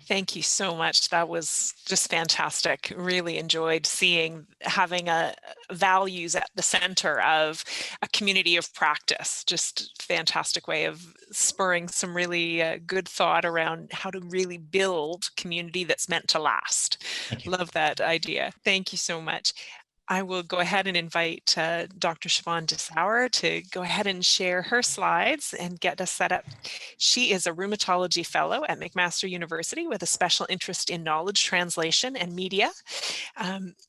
Thank you so much. That was just fantastic. Really enjoyed having values at the center of a community of practice. Just fantastic way of spurring some really good thought around how to really build community that's meant to last. Thank you. Love that idea. Thank you so much. I will go ahead and invite Dr. Siobhan DeSauer to go ahead and share her slides and get us set up. She is a rheumatology fellow at McMaster University with a special interest in knowledge translation and media.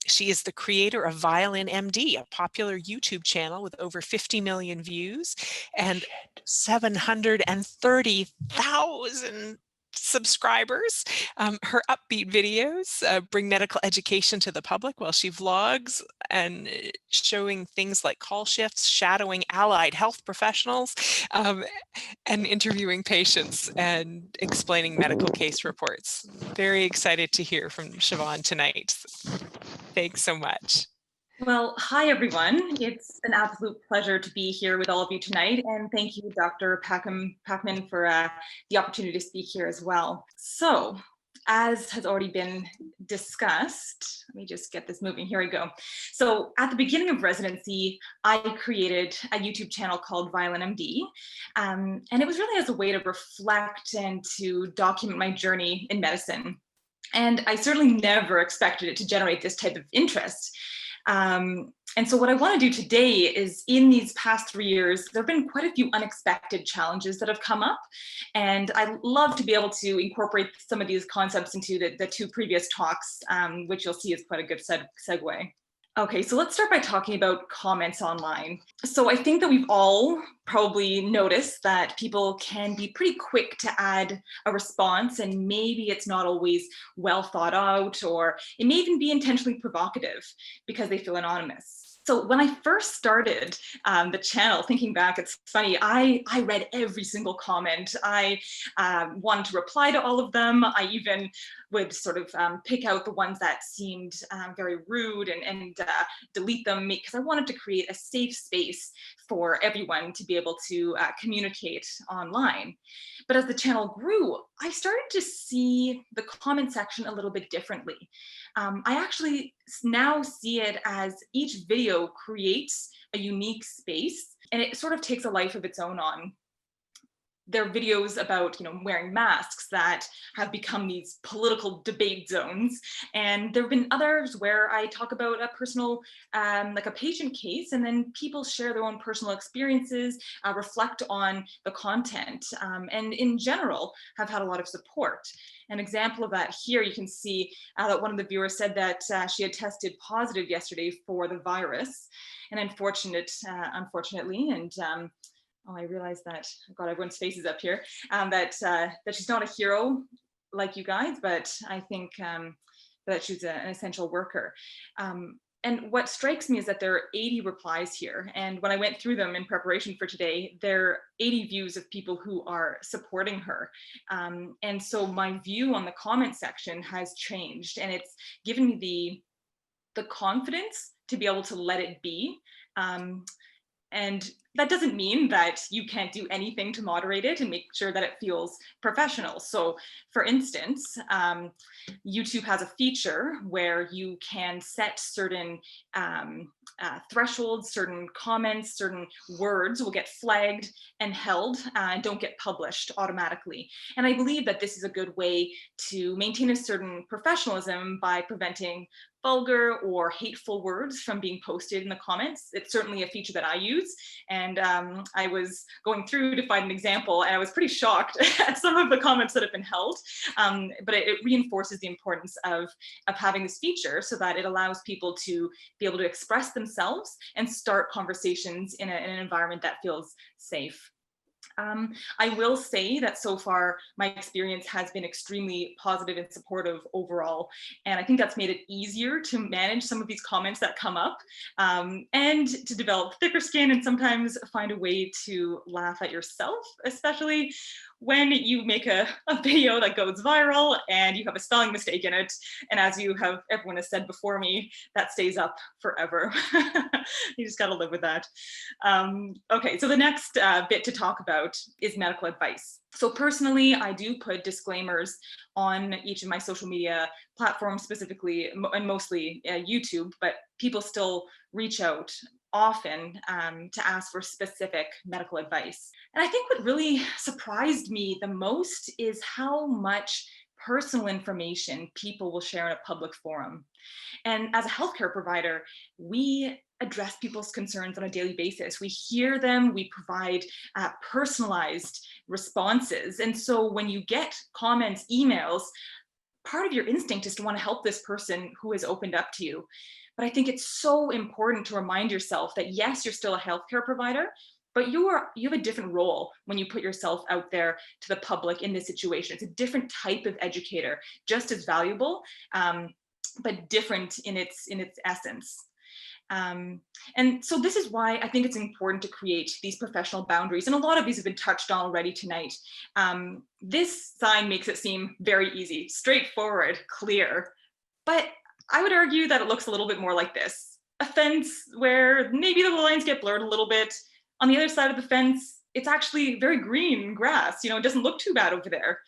She is the creator of Violin MD, a popular YouTube channel with over 50 million views and 730,000 subscribers. Her upbeat videos bring medical education to the public while she vlogs and showing things like call shifts, shadowing allied health professionals, and interviewing patients and explaining medical case reports. Very excited to hear from Siobhan tonight. Thanks so much. Well, hi, everyone. It's an absolute pleasure to be here with all of you tonight. And thank you, Dr. Pacman, for the opportunity to speak here as well. So, as has already been discussed, let me just get this moving. Here we go. So at the beginning of residency, I created a YouTube channel called Violin MD. And it was really as a way to reflect and to document my journey in medicine. And I certainly never expected it to generate this type of interest. And so what I want to do today is, in these past 3 years, there have been quite a few unexpected challenges that have come up. And I love to be able to incorporate some of these concepts into the two previous talks, which you'll see is quite a good segue. Okay, so let's start by talking about comments online. So I think that we've all probably noticed that people can be pretty quick to add a response, and maybe it's not always well thought out, or it may even be intentionally provocative because they feel anonymous. So when I first started the channel, thinking back, it's funny, I read every single comment. I wanted to reply to all of them. I even would sort of pick out the ones that seemed very rude and delete them, because I wanted to create a safe space for everyone to be able to communicate online. But as the channel grew, I started to see the comment section a little bit differently. I actually now see it as each video creates a unique space, and it sort of takes a life of its own on. There are videos about, wearing masks that have become these political debate zones. And there have been others where I talk about a personal, like a patient case, and then people share their own personal experiences, reflect on the content, and in general have had a lot of support. An example of that here, you can see that one of the viewers said that she had tested positive yesterday for the virus. And unfortunately, and oh, I realized that I've got everyone's faces up here, that she's not a hero like you guys, but I think that she's an essential worker. And what strikes me is that there are 80 replies here. And when I went through them in preparation for today, there are 80 views of people who are supporting her. And so my view on the comment section has changed, and it's given me the confidence to be able to let it be. And that doesn't mean that you can't do anything to moderate it and make sure that it feels professional. So for instance, YouTube has a feature where you can set certain thresholds, certain comments, certain words will get flagged and held and don't get published automatically. And I believe that this is a good way to maintain a certain professionalism by preventing vulgar or hateful words from being posted in the comments. It's certainly a feature that I use. And I was going through to find an example, and I was pretty shocked at some of the comments that have been held. But it reinforces the importance of having this feature, so that it allows people to be able to express themselves and start conversations in an environment that feels safe. I will say that so far my experience has been extremely positive and supportive overall, and I think that's made it easier to manage some of these comments that come up, and to develop thicker skin and sometimes find a way to laugh at yourself, especially when you make a video that goes viral and you have a spelling mistake in it, and as everyone has said before me, that stays up forever. You just got to live with that. Okay, so the next bit to talk about is medical advice. So personally, I do put disclaimers on each of my social media platforms, specifically and mostly YouTube, but people still reach out often to ask for specific medical advice. And I think what really surprised me the most is how much personal information people will share in a public forum. And as a healthcare provider, we address people's concerns on a daily basis. We hear them, we provide personalized responses. And so when you get comments, emails, part of your instinct is to want to help this person who has opened up to you. But I think it's so important to remind yourself that yes, you're still a healthcare provider, but you have a different role when you put yourself out there to the public in this situation. It's a different type of educator, just as valuable, but different in its essence. And so this is why I think it's important to create these professional boundaries. And a lot of these have been touched on already tonight. This sign makes it seem very easy, straightforward, clear. But I would argue that it looks a little bit more like this. A fence where maybe the lines get blurred a little bit. On the other side of the fence, it's actually very green grass. It doesn't look too bad over there.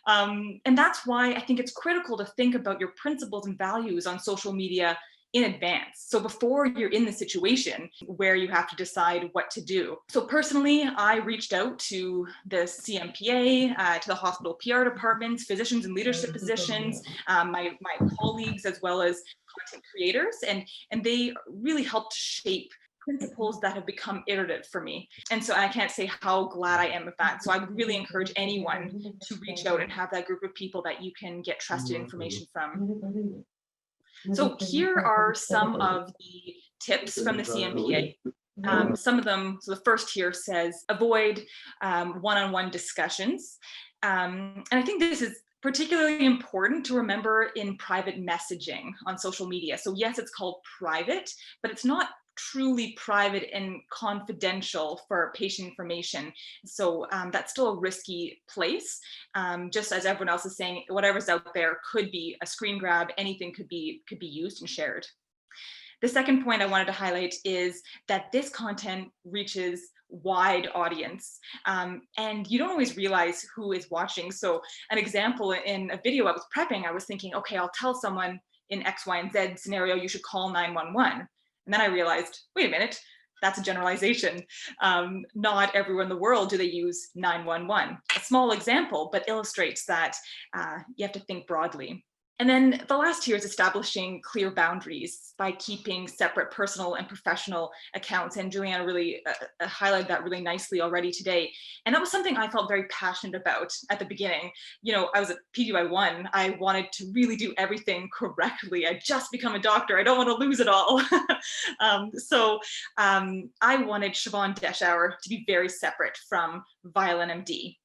And that's why I think it's critical to think about your principles and values on social media in advance. So before you're in the situation where you have to decide what to do. So personally, I reached out to the CMPA, to the hospital PR departments, physicians in leadership positions, my colleagues, as well as content creators, and they really helped shape principles that have become iterative for me. And so I can't say how glad I am of that. So I would really encourage anyone to reach out and have that group of people that you can get trusted information from. So here are some of the tips from the CMPA. Some of them, so the first here says, avoid one-on-one discussions. And I think this is particularly important to remember in private messaging on social media. So yes, it's called private, but it's not truly private and confidential for patient information. So that's still a risky place. Just as everyone else is saying, whatever's out there could be a screen grab, anything could be used and shared. The second point I wanted to highlight is that this content reaches wide audience, and you don't always realize who is watching. So an example, in a video I was prepping, I was thinking, okay, I'll tell someone in X, Y, and Z scenario, you should call 911. And then I realized, wait a minute, that's a generalization. Not everywhere in the world do they use 911. A small example, but illustrates that you have to think broadly. And then the last here is establishing clear boundaries by keeping separate personal and professional accounts. And Juliana really highlighted that really nicely already today. And that was something I felt very passionate about at the beginning. I was at PGY1. I wanted to really do everything correctly. I'd just become a doctor. I don't want to lose it all. So I wanted Siobhan Deschauer to be very separate from Violin MD.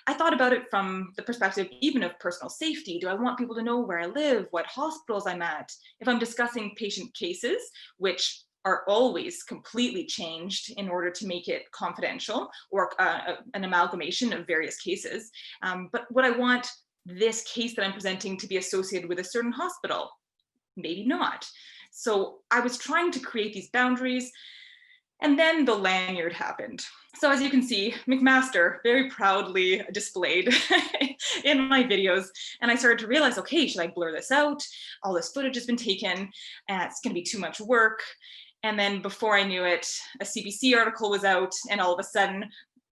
I thought about it from the perspective even of personal safety. Do I want people to know where I live, what hospitals I'm at? If I'm discussing patient cases, which are always completely changed in order to make it confidential, or an amalgamation of various cases. But would I want this case that I'm presenting to be associated with a certain hospital? Maybe not. So I was trying to create these boundaries, and then the lanyard happened. So as you can see, McMaster very proudly displayed in my videos. And I started to realize, okay, should I blur this out? All this footage has been taken and it's gonna be too much work. And then before I knew it, a CBC article was out, and all of a sudden,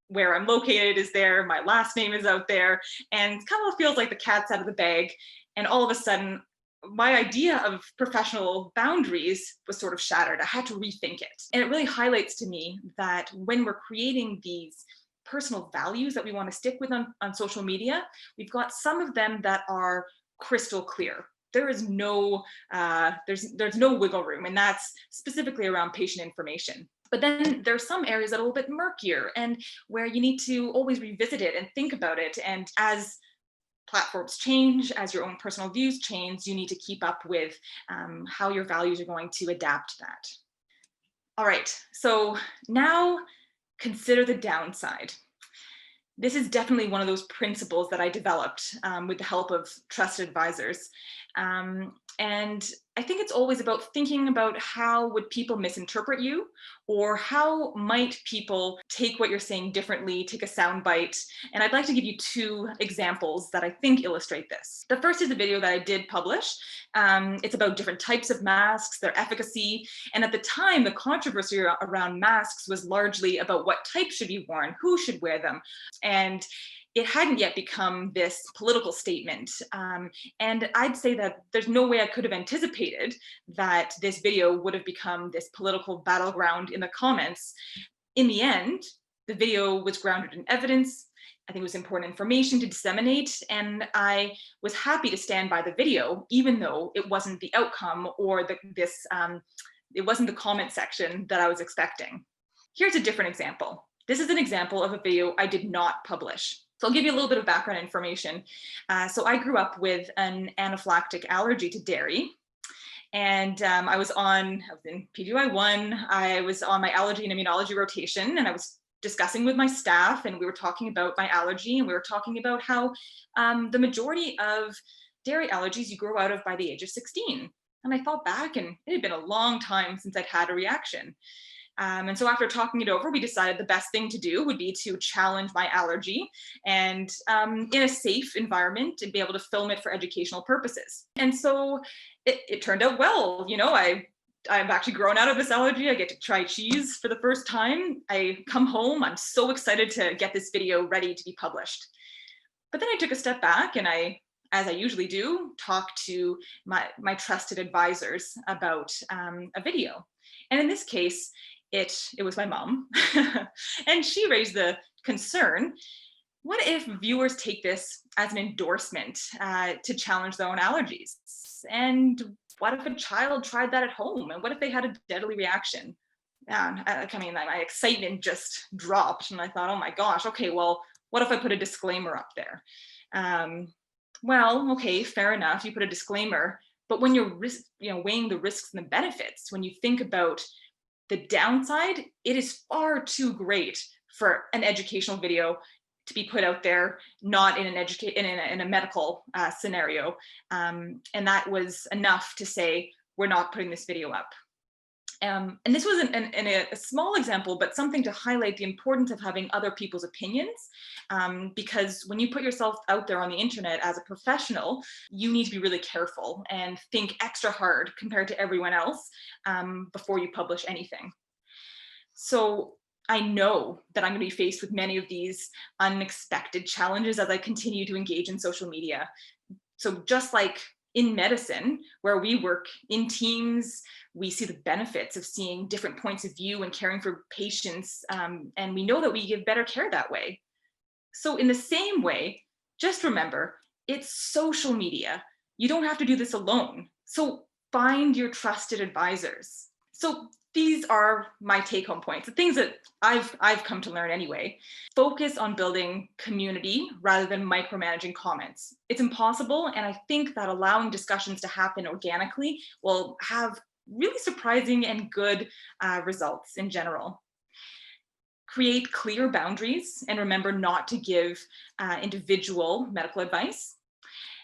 where I'm located is there, my last name is out there, and it kind of feels like the cat's out of the bag. And all of a sudden, my idea of professional boundaries was sort of shattered. I had to rethink it. And it really highlights to me that when we're creating these personal values that we want to stick with on social media, we've got some of them that are crystal clear. There is no, there's no wiggle room, and that's specifically around patient information. But then there are some areas that are a little bit murkier and where you need to always revisit it and think about it. And as platforms change, as your own personal views change, you need to keep up with how your values are going to adapt to that. All right, so now consider the downside. This is definitely one of those principles that I developed with the help of trusted advisors. And I think it's always about thinking about how would people misinterpret you, or how might people take what you're saying differently, take a sound bite. And I'd like to give you two examples that I think illustrate this. The first is a video that I did publish. It's about different types of masks, their efficacy. And at the time, the controversy around masks was largely about what type should be worn, who should wear them. And it hadn't yet become this political statement. And I'd say that there's no way I could have anticipated that this video would have become this political battleground in the comments. In the end, the video was grounded in evidence. I think it was important information to disseminate, and I was happy to stand by the video, even though it wasn't the outcome or it wasn't the comment section that I was expecting. Here's a different example. This is an example of a video I did not publish. So I'll give you a little bit of background information. So I grew up with an anaphylactic allergy to dairy. And I was in PGY1, I was on my allergy and immunology rotation, and I was discussing with my staff, and we were talking about my allergy, and we were talking about how the majority of dairy allergies you grow out of by the age of 16. And I thought back, and it had been a long time since I'd had a reaction. And so after talking it over, we decided the best thing to do would be to challenge my allergy and in a safe environment and be able to film it for educational purposes. And so it turned out well. You know, I've actually grown out of this allergy. I get to try cheese for the first time. I come home, I'm so excited to get this video ready to be published. But then I took a step back and as I usually do, talk to my trusted advisors about a video. And in this case, it was my mom, and she raised the concern, what if viewers take this as an endorsement to challenge their own allergies? And what if a child tried that at home? And what if they had a deadly reaction? My excitement just dropped, and I thought, oh my gosh, okay, well, what if I put a disclaimer up there? Well, okay, fair enough, you put a disclaimer, but when you're weighing the risks and the benefits, when you think about the downside, it is far too great for an educational video to be put out there, not in in a medical scenario. And that was enough to say, we're not putting this video up. And this was a small example, but something to highlight the importance of having other people's opinions, because when you put yourself out there on the internet as a professional, you need to be really careful and think extra hard compared to everyone else before you publish anything. So I know that I'm going to be faced with many of these unexpected challenges as I continue to engage in social media. So just like in medicine, where we work in teams, we see the benefits of seeing different points of view and caring for patients, and we know that we give better care that way. So in the same way, just remember, it's social media. You don't have to do this alone. So find your trusted advisors. So these are my take-home points, the things that I've come to learn anyway. Focus on building community rather than micromanaging comments. It's impossible, and I think that allowing discussions to happen organically will have really surprising and good results in general. Create clear boundaries and remember not to give individual medical advice,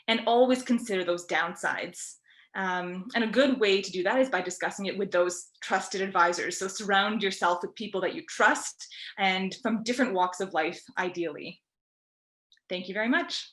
and always consider those downsides. And a good way to do that is by discussing it with those trusted advisors. So surround yourself with people that you trust and from different walks of life, ideally. Thank you very much.